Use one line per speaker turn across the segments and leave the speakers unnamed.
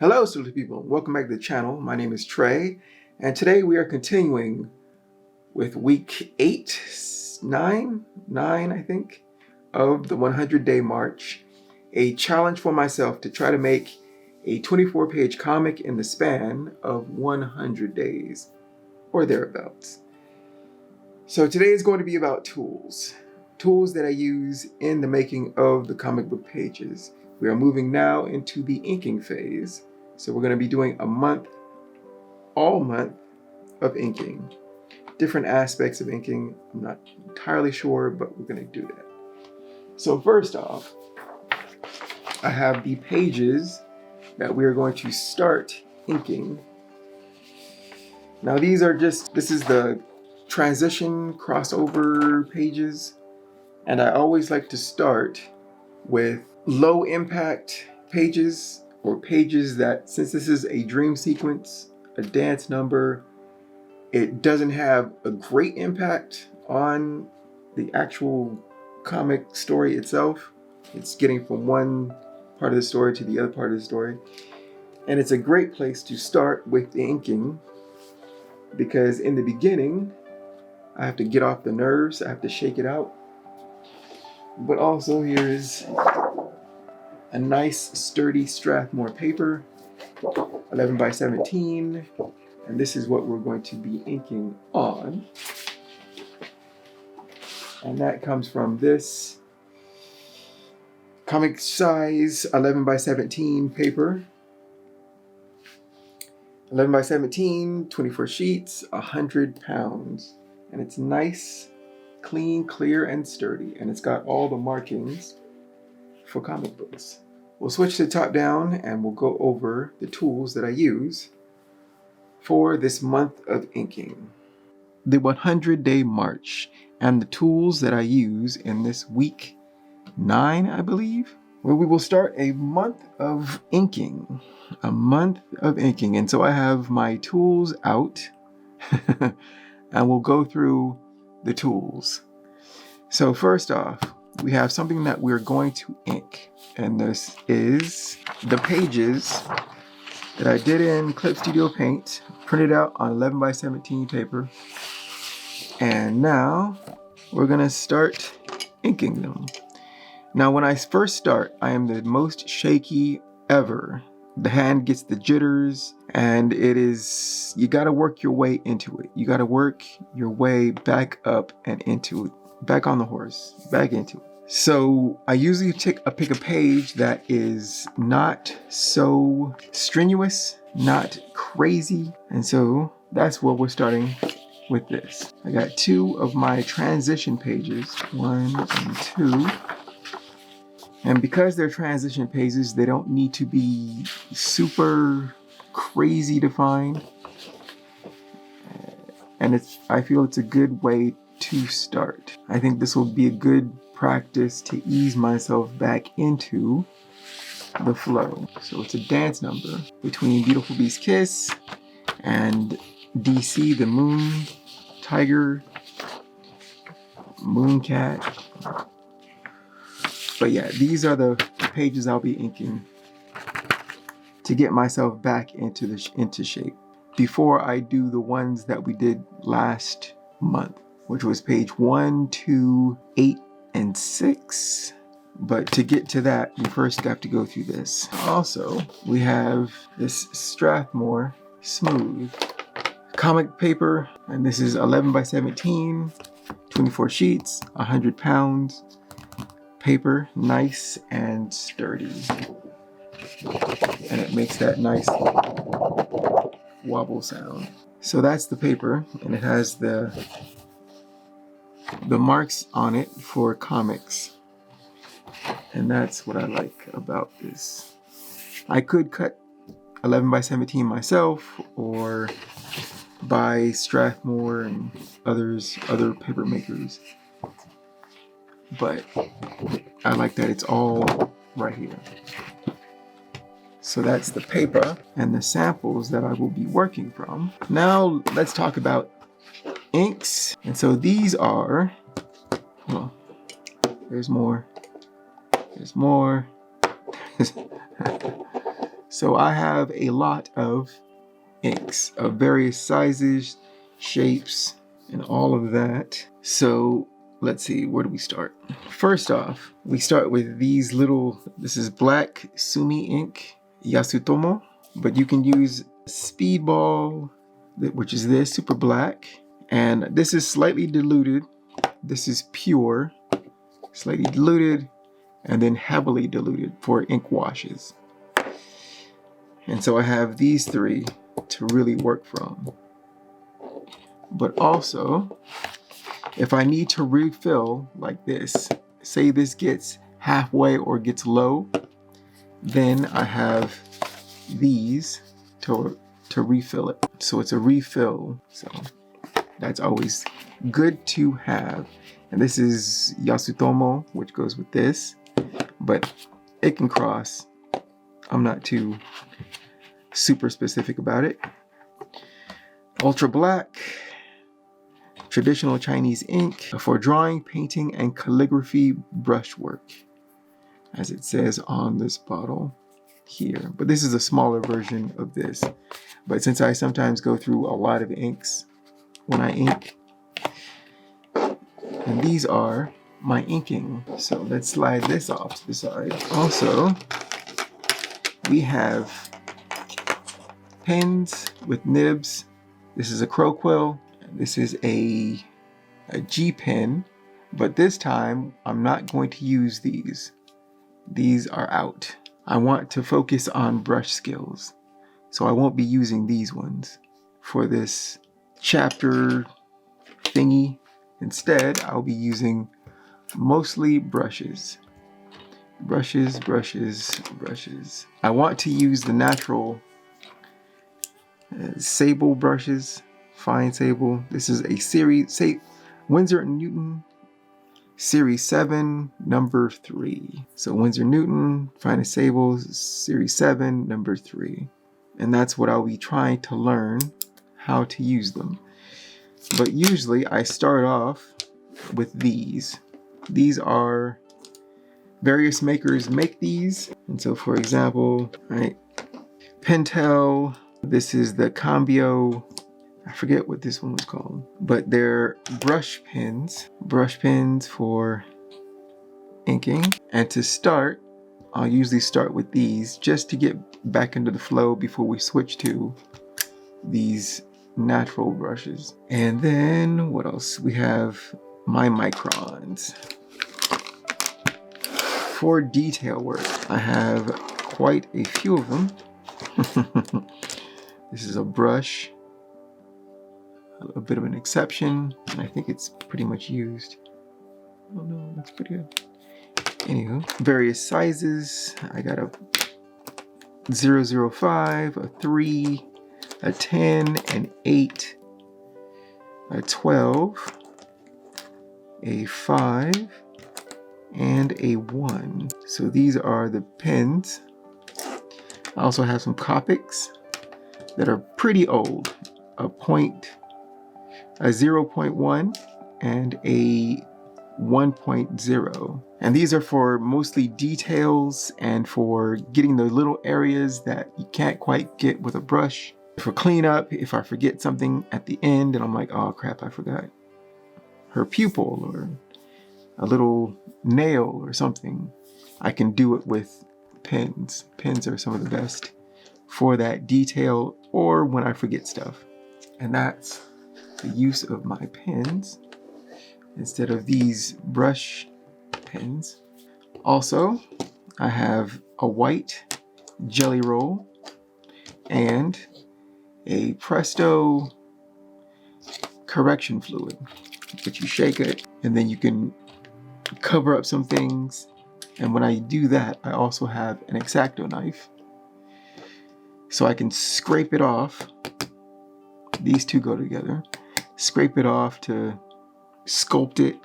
Hello, silly people. Welcome back to the channel. My name is Trey, and today we are continuing with week 9, I think, of the 100-day march. A challenge for myself to try to make a 24-page comic in the span of 100 days, or thereabouts. So today is going to be about tools that I use in the making of the comic book pages. We are moving now into the inking phase. So we're going to be doing all month of inking. Different aspects of inking. I'm not entirely sure, but we're going to do that. So first off, I have the pages that we are going to start inking. Now this is the transition crossover pages. And I always like to start with low impact pages, or pages that, since this is a dream sequence, a dance number, it doesn't have a great impact on the actual comic story itself. It's getting from one part of the story to the other part of the story. And it's a great place to start with the inking, because in the beginning, I have to get off the nerves, I have to shake it out. But also here is a nice sturdy Strathmore paper, 11 by 17, and this is what we're going to be inking on. And that comes from this comic size 11 by 17 paper. 11 by 17, 24 sheets, 100 pounds. And it's nice, clean, clear, and sturdy. And it's got all the markings for comic books. We'll switch to top down and we'll go over the tools that I use for this month of inking. The 100-day march and the tools that I use in this week 9, I believe, where we will start a month of inking. And so I have my tools out and we'll go through the tools. So first off, we have something that we're going to ink, and this is the pages that I did in Clip Studio Paint, printed out on 11 by 17 paper, and now we're gonna start inking them. Now when I first start, I am the most shaky ever. The hand gets the jitters, and you gotta work your way into it. You gotta work your way back up and into it. Back on the horse, back into it. So I usually pick a page that is not so strenuous, not crazy. And so that's where we're starting with this. I got 2 of my transition pages, 1 and 2. And because they're transition pages, they don't need to be super crazy to find. And I feel it's a good way to start. I think this will be a good practice to ease myself back into the flow. So it's a dance number between Beautiful Beast Kiss and DC the Moon Tiger Moon Cat. But yeah, these are the pages I'll be inking to get myself back into shape before I do the ones that we did last month, which was page 1, 2, 8, and 6. But to get to that, you first have to go through this. Also, we have this Strathmore Smooth comic paper, and this is 11 by 17, 24 sheets, 100 pounds. Paper, nice and sturdy. And it makes that nice wobble sound. So that's the paper, and it has the marks on it for comics. And that's what I like about this. I could cut 11 by 17 myself, or buy Strathmore and other paper makers. But I like that it's all right here. So that's the paper and the samples that I will be working from. Now let's talk about inks. And so these are, well, there's more. So I have a lot of inks of various sizes, shapes, and all of that. So let's see, where do we start? First off, we start with these little, this is black Sumi ink, Yasutomo, but you can use Speedball, which is this, super black. And this is slightly diluted. This is pure, slightly diluted, and then heavily diluted for ink washes. And so I have these three to really work from. But also, if I need to refill like this, say this gets halfway or gets low, then I have these to refill it. So it's a refill. So that's always good to have. And this is Yasutomo, which goes with this, but it can cross. I'm not too super specific about it. Ultra black, traditional Chinese ink for drawing, painting, and calligraphy brushwork, as it says on this bottle here. But this is a smaller version of this. But since I sometimes go through a lot of inks when I ink, and these are my inking. So let's slide this off to the side. Also, we have pens with nibs. This is a crow quill. This is a G pen, but this time I'm not going to use these. These are out. I want to focus on brush skills, so I won't be using these ones for this chapter thingy. Instead, I'll be using mostly brushes. Brushes, brushes, brushes. I want to use the natural sable brushes, fine sable. This is a series, say Winsor & Newton Series 7, number 3. So Winsor & Newton, finest sables, Series 7, number 3. And that's what I'll be trying to learn how to use them. But usually I start off with these. These are, various makers make these. And so for example, right, Pentel, this is the Cambio, I forget what this one was called, but they're brush pens for inking. And to start, I'll usually start with these just to get back into the flow before we switch to these natural brushes. And then what else? We have my microns. For detail work, I have quite a few of them. This is a brush, a bit of an exception, and I think it's pretty much used. Oh no, that's pretty good. Anywho, various sizes. I got a 005, a 3, a 10, an 8, a 12, a 5, and a 1. So these are the pens. I also have some Copics that are pretty old. A 0.1 and a 1.0. And these are for mostly details and for getting the little areas that you can't quite get with a brush. For cleanup, if I forget something at the end and I'm like, oh crap, I forgot her pupil or a little nail or something, I can do it with pens. Pens are some of the best for that detail or when I forget stuff. And that's the use of my pens instead of these brush pens. Also, I have a white jelly roll and a Presto correction fluid, but you shake it and then you can cover up some things. And when I do that, I also have an X-Acto knife, so I can scrape it off. These two go together. Scrape it off to sculpt it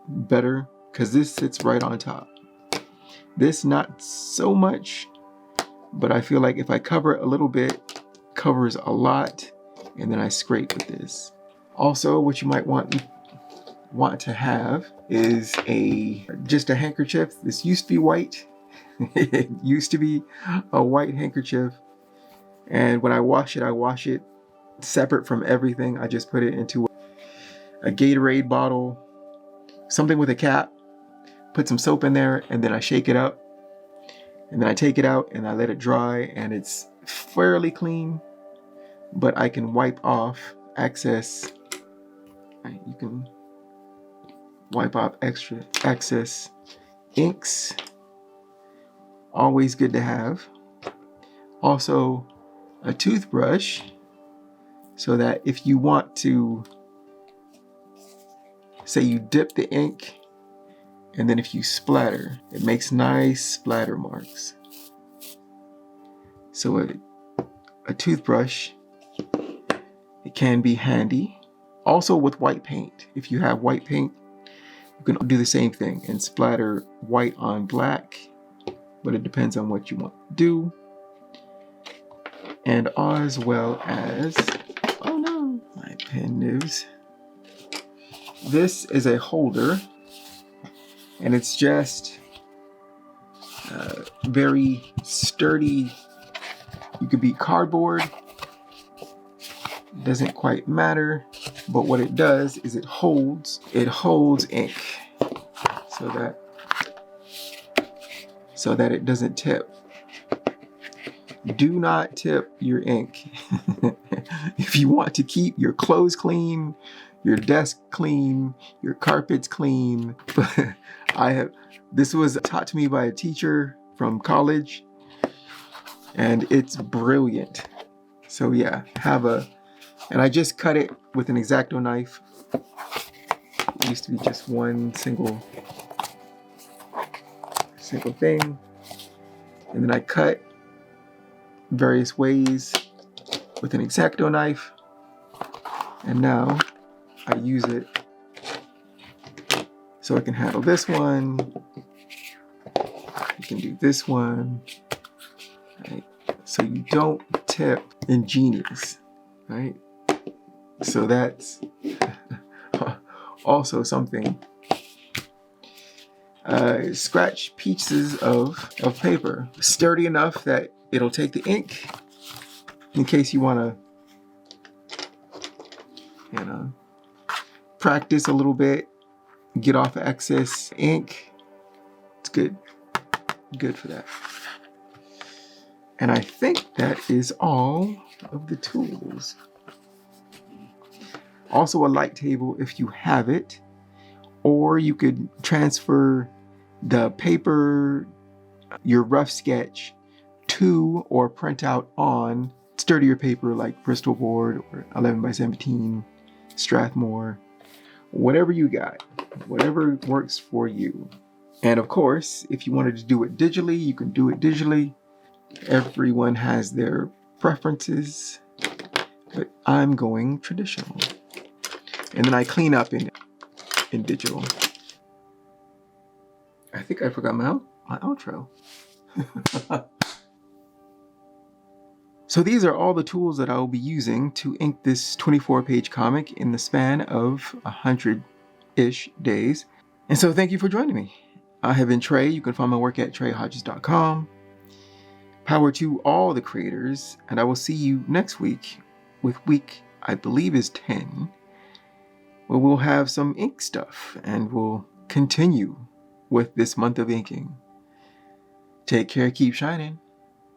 better, because this sits right on top. This not so much, but I feel like if I cover it a little bit, covers a lot, and then I scrape with this. Also, what you might want to have is just a handkerchief. This used to be white. It used to be a white handkerchief, And when I wash it separate from everything. I just put it into a Gatorade bottle, something with a cap, put some soap in there, and then I shake it up. And then I take it out and I let it dry, and it's fairly clean, but I can wipe off excess. You can wipe off excess inks. Always good to have. Also, a toothbrush, so that if you want to, say you dip the ink, and then if you splatter, it makes nice splatter marks. So a toothbrush, it can be handy. Also with white paint. If you have white paint, you can do the same thing and splatter white on black, but it depends on what you want to do. And as well as, oh no, my pen nibs. This is a holder, and it's just very sturdy. You could beat cardboard, doesn't quite matter, but what it does is it holds ink so that it doesn't tip. Do not tip your ink. If you want to keep your clothes clean, your desk clean, your carpets clean. This was taught to me by a teacher from college, and it's brilliant. So yeah, and I just cut it with an X-Acto knife. It used to be just one single thing, and then I cut various ways with an X-Acto knife, and now I use it so I can handle this one. You can do this one, right? So you don't tip. Ingenious, right? So that's also something. Scratch pieces of paper, sturdy enough that it'll take the ink, in case you want to, practice a little bit, get off excess ink. It's good for that. And I think that is all of the tools. Also a light table if you have it, or you could transfer the paper, your rough sketch, to or print out on sturdier paper like Bristol board or 11 by 17, Strathmore, whatever you got, whatever works for you. And of course, if you wanted to do it digitally, you can do it digitally. Everyone has their preferences, but I'm going traditional. And then I clean up in digital. I think I forgot my outro. So these are all the tools that I will be using to ink this 24-page comic in the span of 100-ish days. And so thank you for joining me. I have been Trey. You can find my work at treyhodges.com. Power to all the creators, and I will see you next week with week, I believe, is 10, where we'll have some ink stuff, and we'll continue with this month of inking. Take care, keep shining.